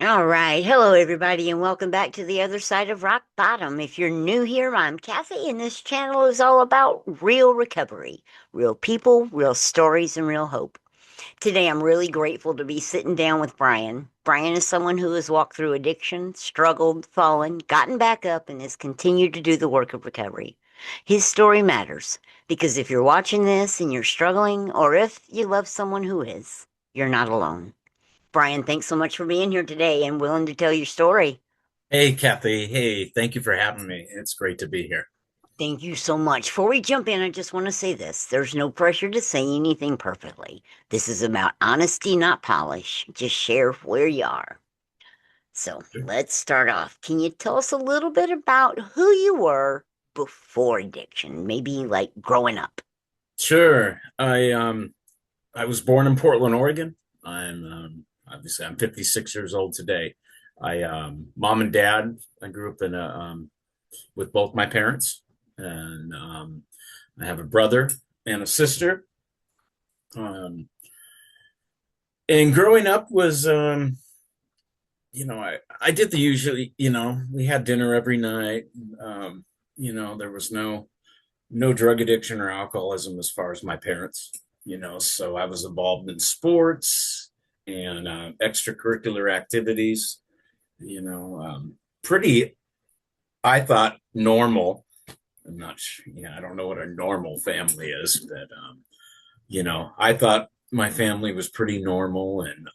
All right. Hello, everybody, and welcome back to the other side of rock bottom. If you're new here, I'm Kathy, and this channel is all about real recovery, real people, real stories, and real hope. Today, I'm really grateful to be sitting down with Brian. Brian is someone who has walked through addiction, struggled, fallen, gotten back up, and has continued to do the work of recovery. His story matters because if you're watching this and you're struggling, or if you love someone who is, you're not alone. Brian, thanks so much for being here today and willing to tell your story. Hey, Kathy. Hey, thank you for having me. It's great to be here. Thank you so much. Before we jump in, I just want to say this. There's no pressure to say anything perfectly. This is about honesty, not polish. Just share where you are. So let's start off. Can you tell us a little bit about who you were before addiction? Maybe like growing up. Sure. I was born in Portland, Oregon. I'm 56 years old today. I Mom and dad. I grew up in a with both my parents, and I have a brother and a sister. Um, and growing up was I did the usually, we had dinner every night. Um, there was no drug addiction or alcoholism as far as my parents, so I was involved in sports and extracurricular activities, you know, pretty, I thought, normal. I'm not sure, I don't know what a normal family is, but, I thought my family was pretty normal, and,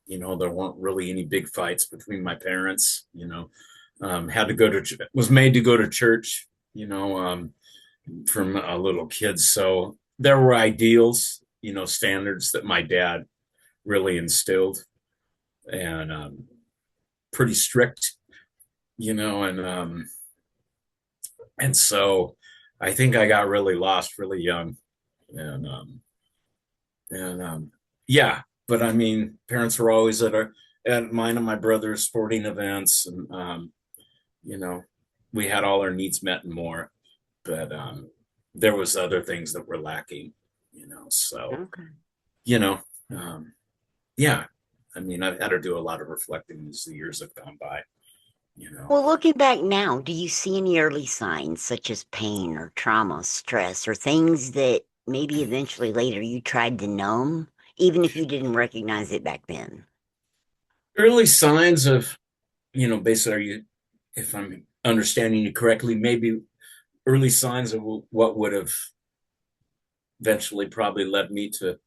there weren't really any big fights between my parents, had to was made to go to church, from a little kid. So there were ideals, standards that my dad really instilled, and pretty strict, and so I think I got really lost really young, and yeah. But I mean, parents were always at mine and my brother's sporting events, and you know, we had all our needs met and more. But there was other things that were lacking, so Okay. you know um, yeah, I mean, I've had to do a lot of reflecting as the years have gone by, you know Well, looking back now, do you see any early signs such as pain or trauma, stress, or things that maybe eventually later you tried to numb, even if you didn't recognize it back then? early signs of, basically, are you, if I'm understanding you correctly, maybe early signs of what would have eventually probably led me to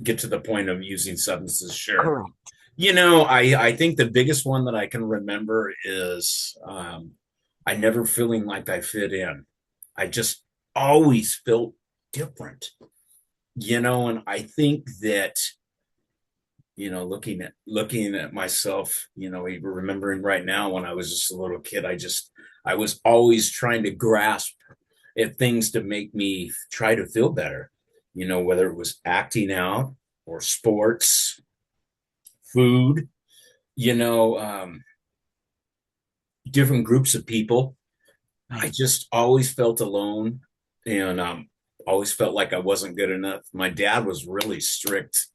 get to the point of using substances. Sure. Correct. I think the biggest one that I can remember is I never feeling like I fit in. I just always felt different, and I think that, looking at myself, even remembering right now when I was just a little kid, I was always trying to grasp at things to make me try to feel better, whether it was acting out or sports, food, you know, um, different groups of people. I Right. just always felt alone, and always felt like I wasn't good enough. My dad was really strict.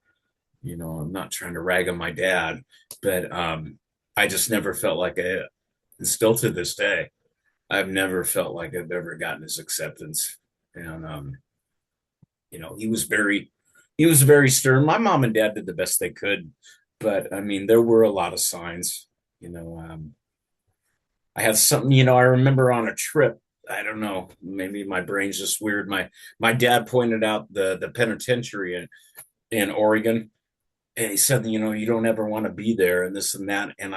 I'm not trying to rag on my dad, but I just never felt like and still to this day, I've never felt like I've ever gotten his acceptance. And he was very stern. My mom and dad did the best they could, but I mean, there were a lot of signs. You know, I had something. I remember on a trip. I don't know. Maybe my brain's just weird. My dad pointed out the penitentiary in Oregon, and he said, you don't ever want to be there, and this and that. And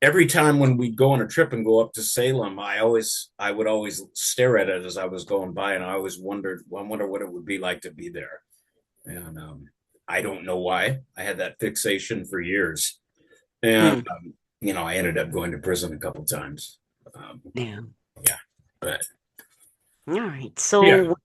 every time when we'd go on a trip and go up to Salem, I would always stare at it as I was going by, and I always wonder what it would be like to be there. And I don't know why I had that fixation for years, and Hmm. I ended up going to prison a couple times. Um, Yeah. yeah, but All right. yeah. So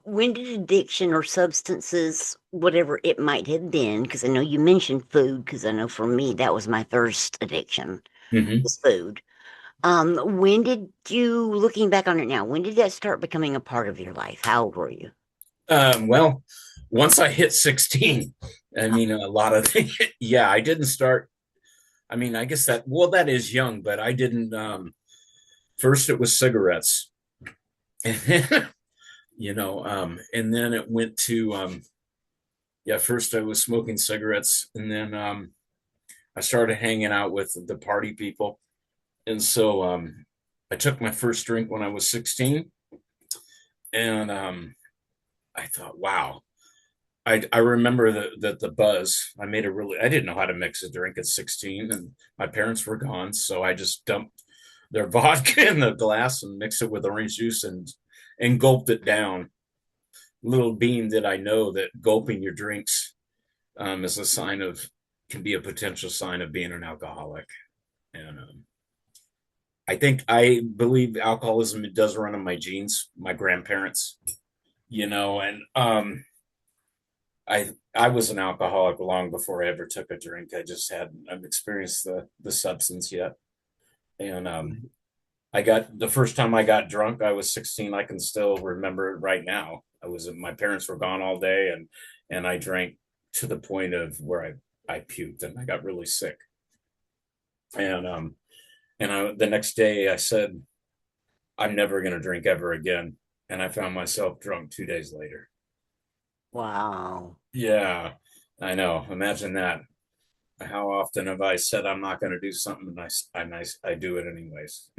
when did addiction or substances, whatever it might have been, because I know you mentioned food, because I know for me that was my first addiction Hmm. was food. When did you, looking back on it now, when did that start becoming a part of your life? How old were you? Well, once I hit 16, I mean, a lot of things, yeah, I didn't start. I mean, I guess that, well, that is young, but I didn't, first it was cigarettes. And then, and then it went to, yeah, first I was smoking cigarettes, and then I started hanging out with the party people. And so I took my first drink when I was 16, and I thought, wow. I remember the buzz. I didn't know how to mix a drink at 16, and my parents were gone, so I just dumped their vodka in the glass and mixed it with orange juice and gulped it down. Little bean did I know that gulping your drinks is a sign of can be a potential sign of being an alcoholic. And I believe alcoholism, it does run in my genes, my grandparents, and I was an alcoholic long before I ever took a drink. I just hadn't I've experienced the substance yet. And I got the first time I got drunk, I was 16. I can still remember it right now. My parents were gone all day, and I drank to the point of where I puked and I got really sick. And the next day I said, I'm never gonna drink ever again. And I found myself drunk 2 days later. Wow. Yeah, I know. Imagine that. How often have I said I'm not going to do something and I do it anyways?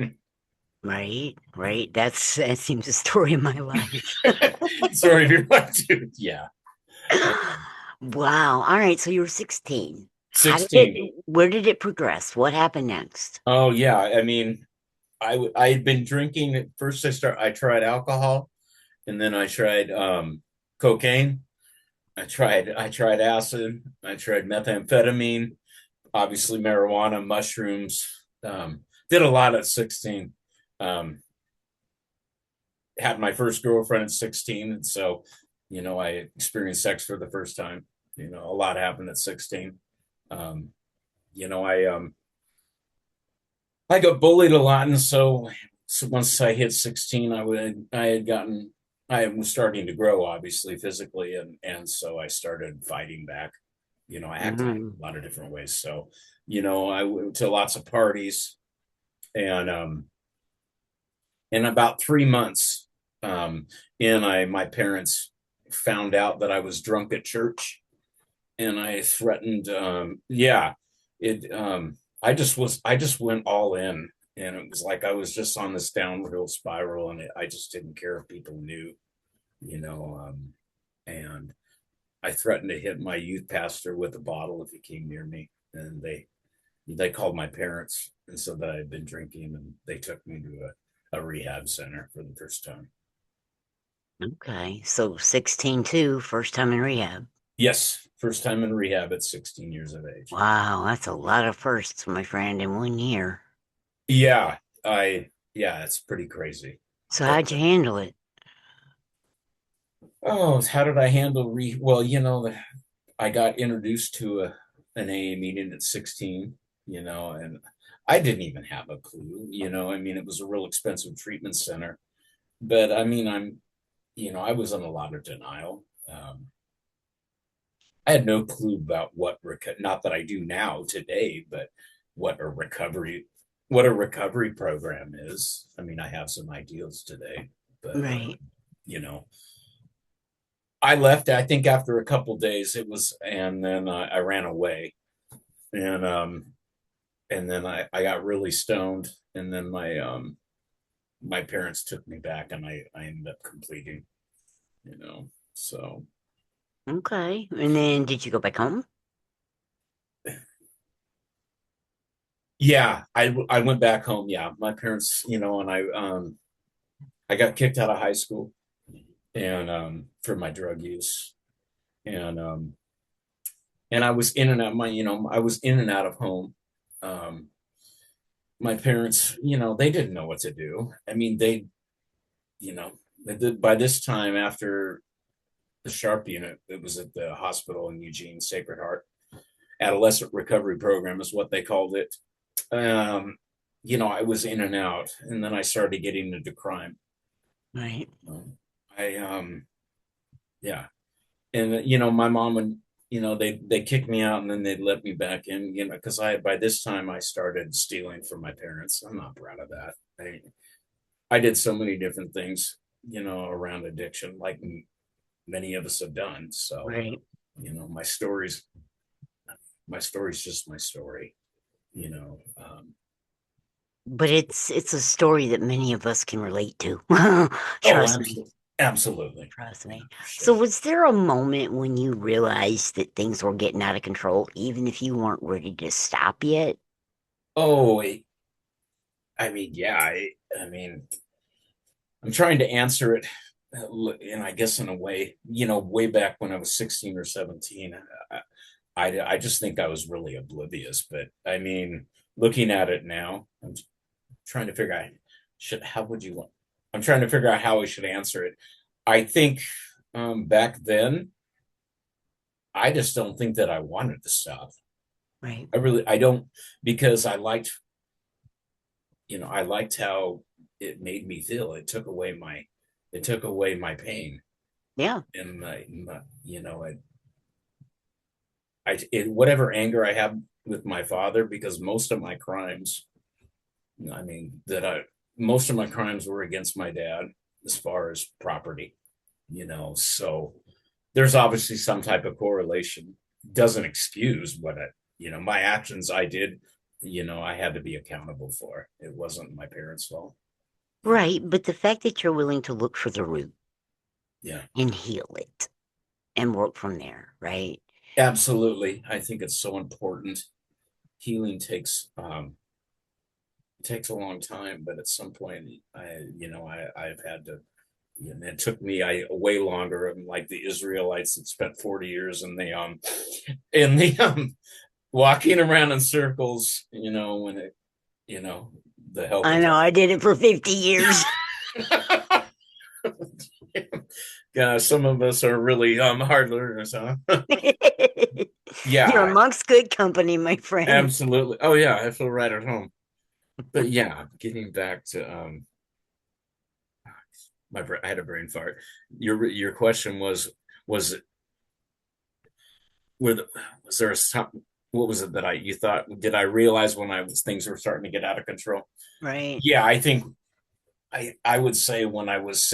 Right, right. That seems the story of my life. Sorry if you're like, dude. Yeah. Wow. All right. So you were 16. Sixteen. Where did it progress? What happened next? Oh yeah. I mean, I had been drinking at first. I tried alcohol, and then I tried cocaine. I tried acid. I tried methamphetamine. Obviously, marijuana, mushrooms. Did a lot at 16. Um, had my first girlfriend at 16, and so I experienced sex for the first time. A lot happened at 16. um you know I got bullied a lot, and so once I hit 16, I was starting to grow, obviously, physically, and so I started fighting back. I acted in Mhm. a lot of different ways. So I went to lots of parties, and in about 3 months, my parents found out that I was drunk at church, and I threatened. Yeah, it. I just went all in, and it was like I was just on this downhill spiral, and I just didn't care if people knew, you know. And I threatened to hit my youth pastor with a bottle if he came near me, and they called my parents and said that I had been drinking, and they took me to a rehab center for the first time. Okay. So 16 too, first time in rehab. Yes, first time in rehab at 16 years of age. Wow, that's a lot of firsts, my friend, in 1 year. Yeah, yeah, it's pretty crazy. So But how'd you handle it? oh, how did I handle well, I got introduced to an AA meeting at 16, and I didn't even have a clue, I mean, it was a real expensive treatment center, but I mean, I was in a lot of denial. I had no clue about not that I do now today, but what a recovery, what a recovery program is. I mean, I have some ideals today, but Right. you know, I left. I think after a couple days, and then I ran away, and then I got really stoned, and then my parents took me back, and I ended up completing, so. Okay. And then did you go back home? Yeah, I went back home. Yeah, my parents, and I got kicked out of high school, and for my drug use, and I was in and out I was in and out of home. Um, my parents, they didn't know what to do. I mean, you know, by this time, after the Sharp unit, it was at the hospital in Eugene, Sacred Heart Adolescent Recovery Program is what they called it. Um, I was in and out, and then I started getting into crime. Right. I Yeah. and my mom would, they kicked me out and then they'd let me back in, because by this time I started stealing from my parents. I'm not proud of that. I did so many different things, around addiction, like many of us have done. So, Right. my story's just my story, you know. But it's a story that many of us can relate to. Oh, Trust me. absolutely, absolutely, Trust yeah, me. for So sure. was there a moment when you realized that things were getting out of control, even if you weren't ready to stop yet? Oh, I mean, yeah, I mean, I'm trying to answer it, and I guess in a way, way back when I was 16 or 17, I just think I was really oblivious. But I mean, looking at it now, I'm trying to figure out how would you want. I'm trying to figure out how I should answer it. I think back then, I just don't think that I wanted to stop. Right. I don't, because I liked how it made me feel. It took away my pain, Yeah. and whatever anger I have with my father, because most of my crimes, I mean, most of my crimes were against my dad as far as property, so there's obviously some type of correlation. Doesn't excuse my actions I did, I had to be accountable for. It wasn't my parents' fault. Right. But the fact that you're willing to look for the root Yeah, and heal it and work from there, right? absolutely. I think it's so important. Healing takes a long time, but at some point, I've had to. It took me way longer. Like the Israelites that spent 40 years in the walking around in circles. When it, you know, the help I of know I did it for 50 years. God. Yeah, some of us are really hard learners, huh? You're Yeah, amongst good company, my friend. absolutely. Oh yeah, I feel right at home. But yeah, getting back to I had a brain fart. Your question was it were the, was there a what was it that I you thought did I realize when I was things were starting to get out of control? Right. Yeah, I think I would say when I was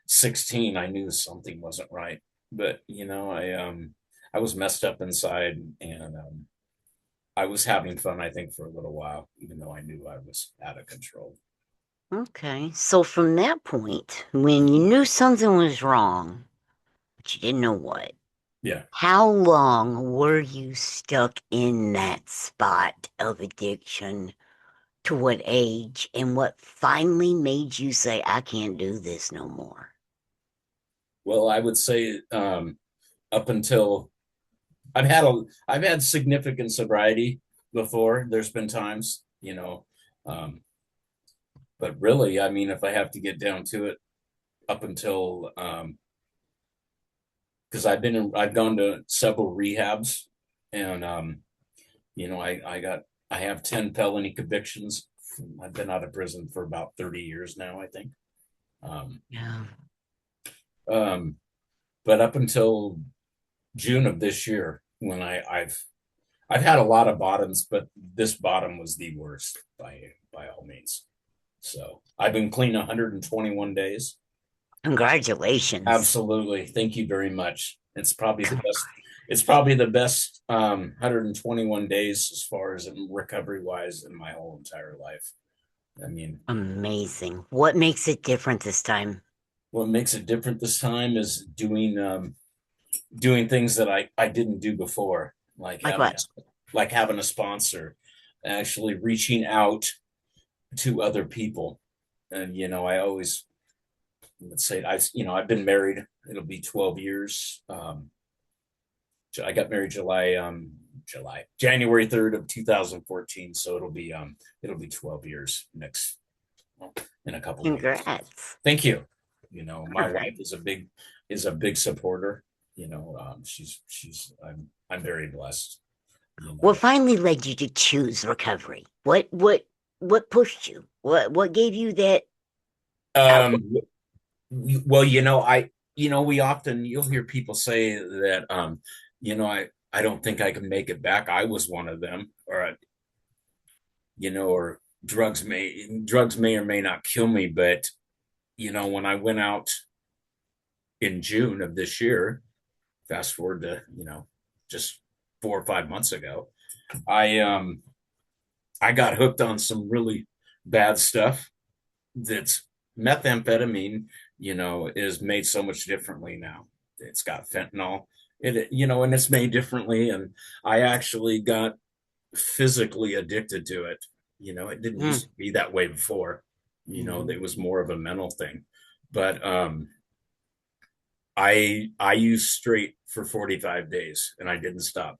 16, I knew something wasn't right. But I was messed up inside, and I was having fun, I think, for a little while, even though I knew I was out of control. Okay. So from that point, when you knew something was wrong, but you didn't know what, Yeah. how long were you stuck in that spot of addiction? To what age? And what finally made you say, I can't do this no more? Well, I would say up until I've had significant sobriety before. There's been times, um, but really, I mean, if I have to get down to it, up until because I've gone to several rehabs, and I have 10 felony convictions. I've been out of prison for about 30 years now, I think. Um, Yeah. um, but up until June of this year, when I've had a lot of bottoms, but this bottom was the worst by all means. So I've been clean 121 days. Congratulations. Absolutely. Thank you very much. It's probably the best. It's probably the best 121 days as far as recovery wise in my whole entire life. I mean, Amazing. What makes it different this time? what makes it different this time is doing things that I didn't do before, Like what? like having a sponsor, actually reaching out to other people. And I always, let's say, I've been married. It'll be 12 years. I got married January 3rd of 2014. So it'll be 12 years next, well, in a couple of weeks. Congrats. Thank you. All My right. wife is a big supporter. I'm very blessed. You What know, finally led you to choose recovery? What pushed you? What gave you that outlook? um, well, you'll hear people say that, I don't think I can make it back. I was one of them, or drugs may or may not kill me. But, when I went out in June of this year, fast forward to, just 4 or 5 months ago, I got hooked on some really bad stuff. That's methamphetamine, is made so much differently now. It's got fentanyl in it, and it's made differently. And I actually got physically addicted to it. It didn't Mm, used to be that way before. mhm. It was more of a mental thing. But I used straight for 45 days and I didn't stop.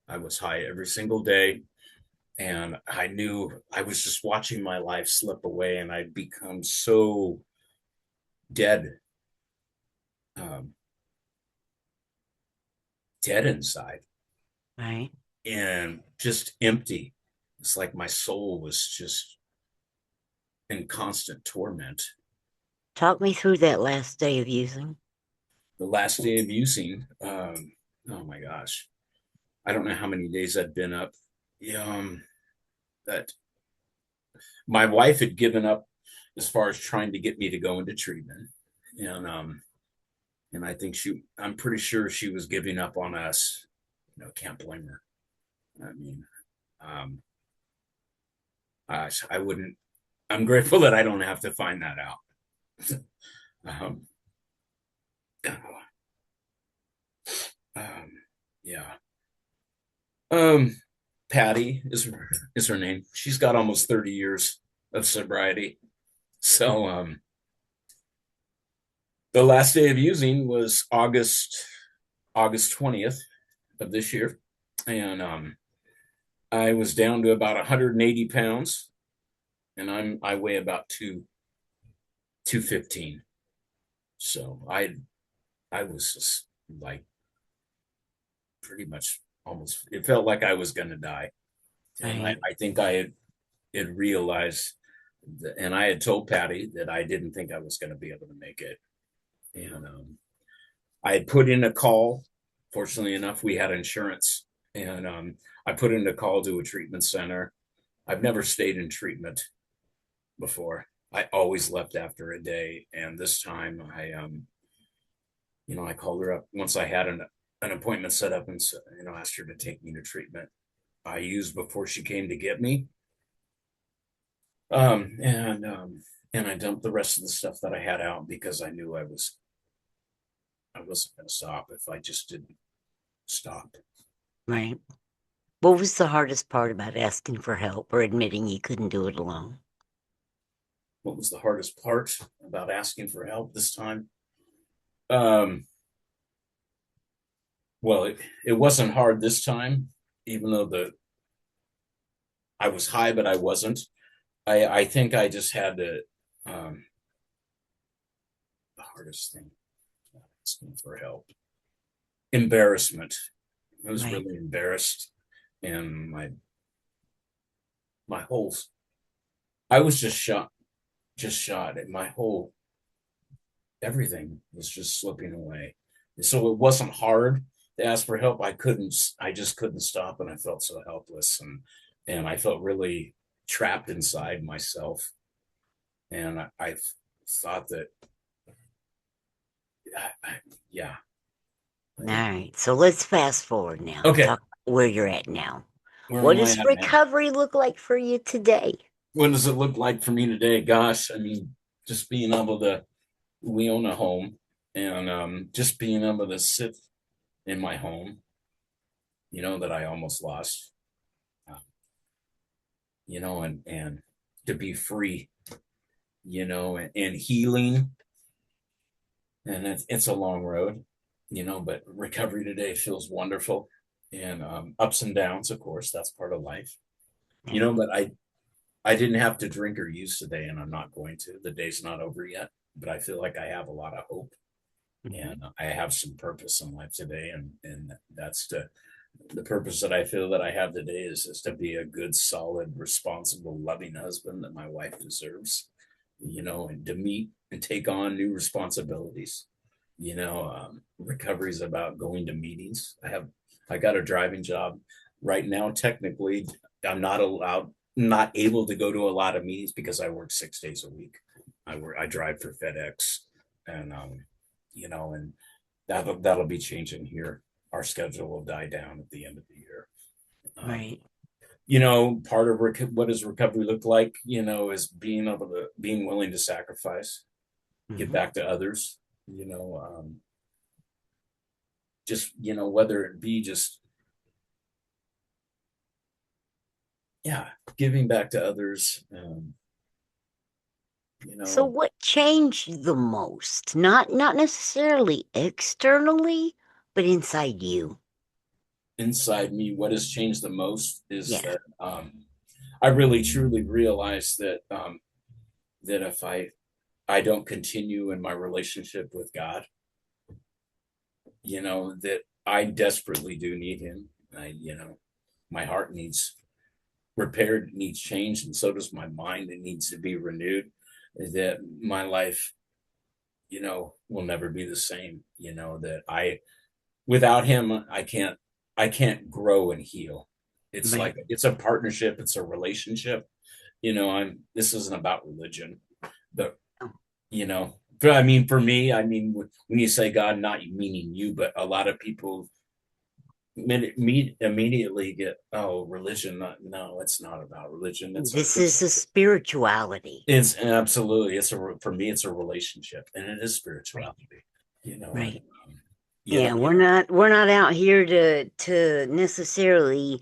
I was high every single day, and I knew I was just watching my life slip away, and I'd become so dead, um, dead inside Right. and just empty. It's like my soul was just in constant torment. Talk me through that last day of using. The last day of using, oh my gosh, I don't know how many days I'd been up. That my wife had given up as far as trying to get me to go into treatment, and I think I'm pretty sure she was giving up on us. Can't blame her. I mean, um, I wouldn't. I'm grateful that I don't have to find that out. um, um, yeah. Um, Patty is her name. She's got almost 30 years of sobriety. So, the last day of using was August 20th of this year, and I was down to about 180 pounds, and I weigh about 215. So I was just like pretty much almost. It felt like I was going to die, and I, Right. I think I had realized, and I had told Patty that I didn't think I was going to be able to make it, and I had put in a call. Fortunately enough, we had insurance, and I put in a call to a treatment center. I've never stayed in treatment before. I always left after a day, and this time I called her up once I had an appointment set up, and asked her to take me to treatment. I used before she came to get me, um, and um, and I dumped the rest of the stuff that I had out because I knew I wasn't going to stop if I just didn't stop. Right. What was the hardest part about asking for help or admitting you couldn't do it alone? What was the hardest part about asking for help this time? Um, well, it wasn't hard this time, even though I was high, but I wasn't. I think I just had the hardest thing, asking for help. Embarrassment. I was Right. really embarrassed, and my whole I was just shot, and my whole everything was just slipping away. So it wasn't hard to ask for help. I just couldn't stop, and I felt so helpless, and I felt really trapped inside myself. And I thought that, yeah. All right. So let's fast forward now. Okay, Talk about where you're at now. where What am I does at now? recovery look like for you today? What does it look like for me today? Gosh, I mean, just being able to, we own a home, and just being able to sit in my home, that I almost lost, uh, and to be free, and healing. And it's a long road, but recovery today feels wonderful, and ups and downs, of course, that's part of life, Right. but I didn't have to drink or use today, and I'm not going to. The day's not over yet, but I feel like I have a lot of hope, Mhm. and I have some purpose in life today, and that's the purpose that I feel that I have today is to be a good, solid, responsible, loving husband that my wife deserves, and to meet and take on new responsibilities. Recovery is about going to meetings. I got a driving job right now. Technically, I'm not able to go to a lot of meetings because I work 6 days a week. I drive for FedEx, and and that'll be changing here. Our schedule will die down at the end of the year. Um, Right. Part of what does recovery look like? Is being willing to sacrifice, give Hmm. back to others. Just whether it be just, yeah, giving back to others. So what changed the most? Not necessarily externally, but inside you. Inside me, what has changed the most is Yeah. that I really truly realized that that if I don't continue in my relationship with God, that I desperately do need Him. My heart needs repaired, needs changed, and so does my mind. It needs to be renewed. That my life, will never be the same. That without Him, I can't grow and heal. It's like Right. it's a partnership, it's a relationship. This isn't about religion, but Oh, but I mean, for me, when you say God, not meaning you, but a lot of people immediately get, oh, religion. No, it's not about religion. this is a spirituality. It's absolutely, for me, it's a relationship, and it is Right. spirituality. And Right. you know, Yeah, we're not out here to necessarily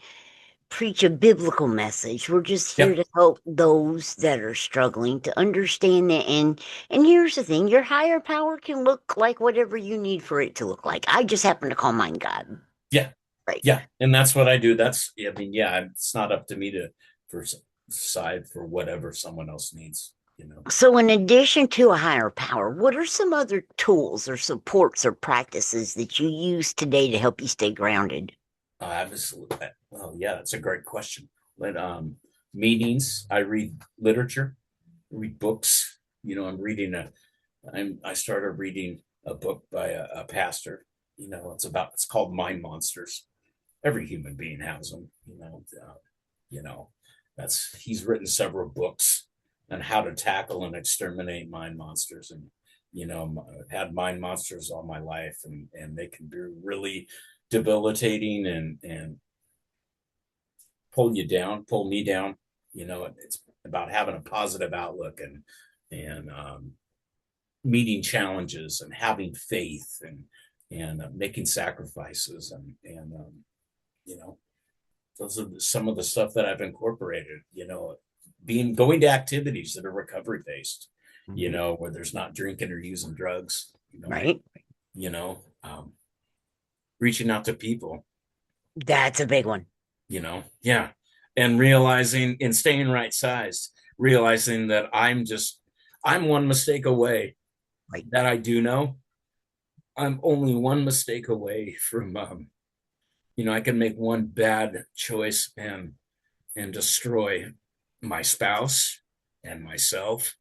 preach a biblical message. We're just here yeah, to help those that are struggling to understand it. And here's the thing, your higher power can look like whatever you need for it to look like. I just happen to call mine God. yeah, Right. yeah, and that's what I do. Yeah, it's not up to me to for side for whatever someone else needs. So in addition to a higher power, what are some other tools or supports or practices that you use today to help you stay grounded? Absolutely. Well, yeah, that's a great question. But meetings, I read literature, read books. I started reading a book by a pastor. It's called Mind Monsters. Every human being has them. You know, that's he's written several books on how to tackle and exterminate mind monsters. And I've had mind monsters all my life, and they can be really debilitating and pull me down. It's about having a positive outlook and meeting challenges and having faith and making sacrifices and you know those are some of the stuff that I've incorporated. Being going to activities that are recovery based. Mhm. Where there's not drinking or using drugs. Right? You know, um, Reaching out to people. That's a big one. Yeah, and realizing and staying right sized, realizing that I'm one mistake away. Right. That I do know. I'm only one mistake away from I can make one bad choice and destroy my spouse and myself,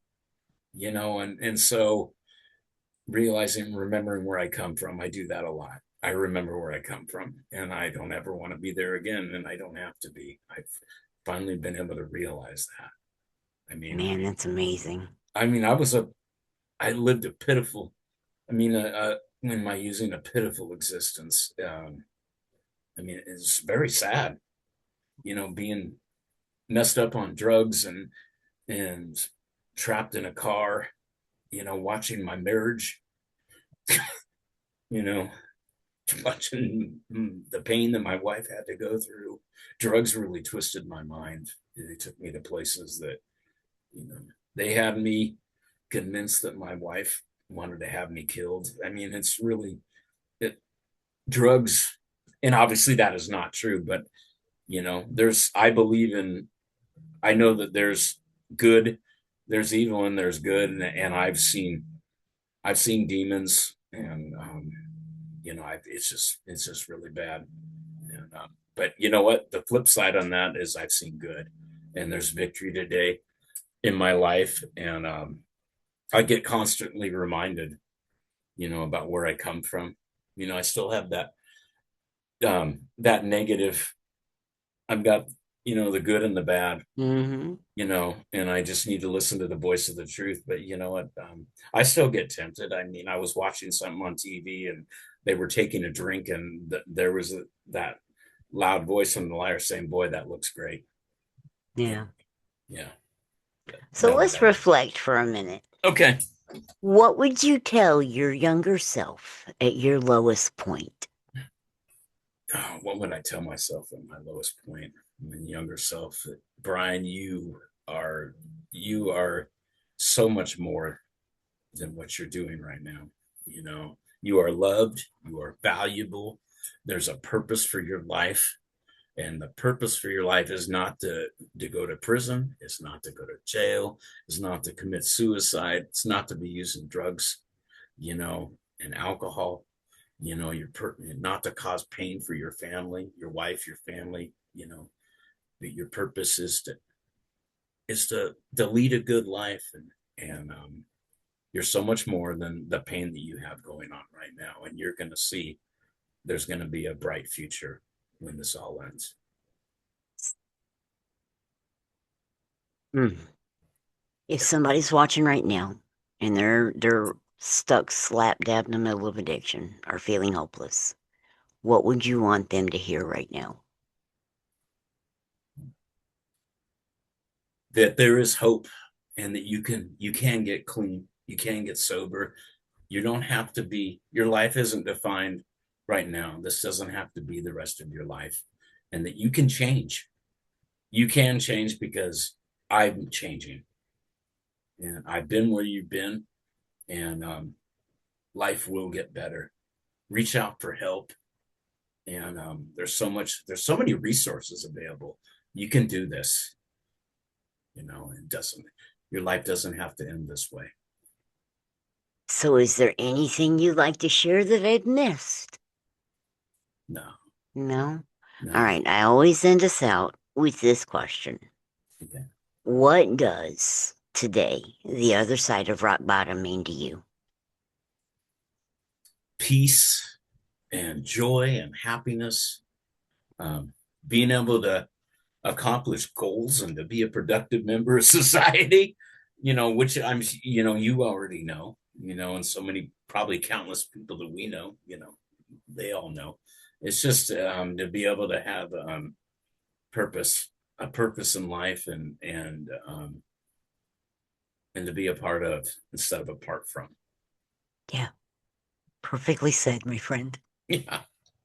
and so remembering where I come from, I do that a lot. I remember where I come from, and I don't ever want to be there again, and I don't have to be. I've finally been able to realize that. I mean, Man, that's amazing. I mean, I lived a pitiful, am I using a pitiful existence? It's very sad, being messed up on drugs and trapped in a car, watching my marriage, you know, watching the pain that my wife had to go through. Drugs really twisted my mind. They took me to places that, you know, they had me convinced that my wife wanted to have me killed. It's really it, drugs, and obviously that is not true. But I know that there's good, there's evil, and there's good, and I've seen demons, and it's just really bad. But you know what? The flip side on that is I've seen good, and there's victory today in my life, and I get constantly reminded, about where I come from. I still have that negative. I've got, the good and the bad, Mm-hmm. and I just need to listen to the voice of the truth. But you know what? I still get tempted. I mean, I was watching something on TV and they were taking a drink, and there was that loud voice from the liar saying, "Boy, that looks great." Yeah. Yeah. Yeah. So That was let's bad. reflect for a minute. Okay. What would you tell your younger self at your lowest point? Oh, what would I tell myself at my lowest point? My younger self, Brian, you are so much more than what you're doing right now. You are loved, you are valuable. There's a purpose for your life. And the purpose for your life is not to go to prison. It's not to go to jail. It's not to commit suicide. It's not to be using drugs, and alcohol. Not to cause pain for your family, your wife, your family. But your purpose is to lead a good life, and you're so much more than the pain that you have going on right now. And you're going to see there's going to be a bright future when this all ends. Mm. If somebody's watching right now and they're stuck slap dab in the middle of addiction or feeling hopeless, what would you want them to hear right now? That there is hope, and that you can get clean, you can get sober. You don't have to be, your life isn't defined right now. This doesn't have to be the rest of your life. And that you can change. You can change, because I'm changing, and I've been where you've been, and life will get better. Reach out for help, and there's so many resources available. You can do this. It doesn't, your life doesn't have to end this way. So, is there anything you'd like to share that I've missed? No, No? All no. right, I always end us out with this question. Okay. What does today, the other side of rock bottom, mean to you? Peace and joy and happiness, um, being able to accomplish goals and to be a productive member of society, which you already and so many, probably countless people that we know, they all know. It's just to be able to have purpose, a purpose in life, and to be a part of instead of apart from. Yeah, perfectly said, my friend. Yeah.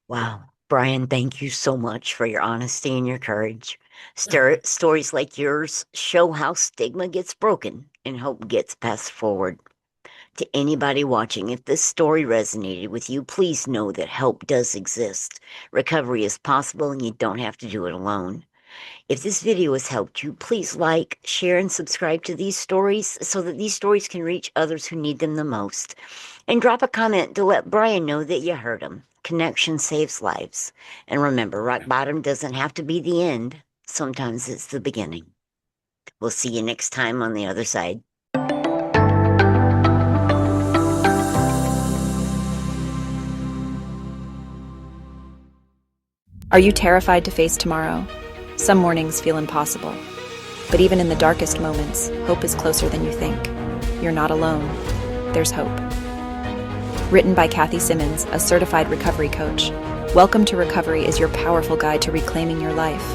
Wow. Brian, thank you so much for your honesty and your courage. Stories like yours show how stigma gets broken and hope gets passed forward. To anybody watching, if this story resonated with you, please know that help does exist. Recovery is possible and you don't have to do it alone. If this video has helped you, please like, share, and subscribe to these stories so that these stories can reach others who need them the most. And drop a comment to let Brian know that you heard him. Connection saves lives. And remember, rock bottom doesn't have to be the end. Sometimes it's the beginning. We'll see you next time on the other side. Are you terrified to face tomorrow? Some mornings feel impossible. But even in the darkest moments, hope is closer than you think. You're not alone. There's hope. Written by Kathy Simmons, a certified recovery coach, Welcome to Recovery is your powerful guide to reclaiming your life.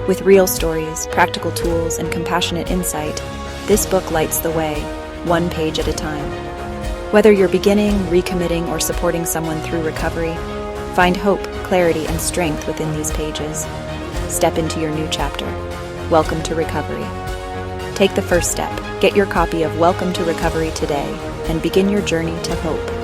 With real stories, practical tools, and compassionate insight, this book lights the way, one page at a time. Whether you're beginning, recommitting, or supporting someone through recovery, find hope, clarity, and strength within these pages. Step into your new chapter. Welcome to Recovery. Take the first step. Get your copy of Welcome to Recovery today and begin your journey to hope.